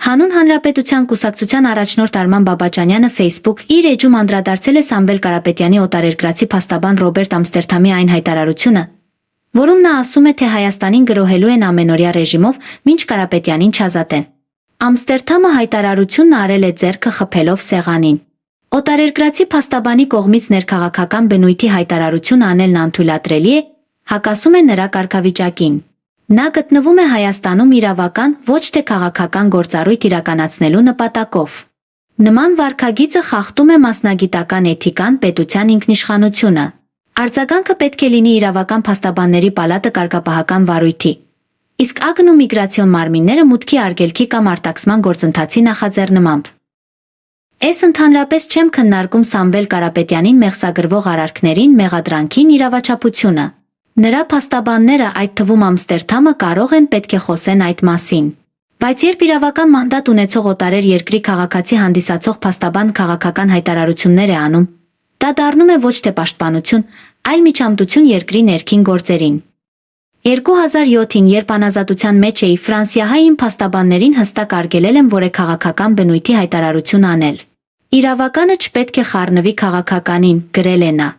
Հանուն Հանրապետության կուսակցության առաջնորդ Արման Բաբաջանյանը Facebook իր էջում անդրադարձել է Սամվել Կարապետյանի օտարերկրացի փաստաբան Ռոբերտ Ամստերդամի այն հայտարարությունը, որում նա ասում է, թե Հայաստանին գրոհելու են ամենօրյա ռեժիմով, մինչ Կարապետյանին չազատեն։ Ամստերդամը հայտարարությունն արել է ձեռքը խփելով սեղանին։ Օտարերկրացի փաստաբանի կողմից ներքաղաքական բնույթի հայտարարություն անելն անթույլատրելի է, հակասում է նրա կարգավիճակին։ Նա գտնվում է Հայաստանում իրավական, ոչ թե քաղաքական գործառույթ իրականացնելու նպատակով։ Նման վարքագիծը խախտում է մասնագիտական էթիկան, պետության ինքնիշխանությունը։ Արձագանքը պետք է լինի իրավական փաստաբանների պալատը կարգապահական վարույթի, իսկ ԱԳՆ ու միգրացիոն մարմինները մուտքի արգելքի կամ արտաքսման գործընթացի նախաձեռնմամբ։ Ես ընդհանրապես չեմ քննարկում Սամվել Կարապետյանին մեղսագրվող արարքներին, մեղադրանքին, իրավաչափությունը։ Նրա փաստաբանները, այդ թվում Ամստերդամը, կարող են պետք է խոսեն այդ մասին։ Բայց երբ իրավական մանդատ ունեցող օտարեր երկրի քաղաքացի հանդիսացող փաստաբան քաղաքական հայտարարություններ է անում, դա դառնում է ոչ թե պաշտպանություն, այլ միջամտություն երկրի ներքին գործերին։ 2007-ին, երբ անազատության մեջ էի, ֆրանսիահայ իմ փաստաբաններին հստակ արգելել եմ որեքաղաքական բնույթի հայտարարություն անել։ Իրավականը չպետք է խառնվի քաղաքականին, գրել է նա։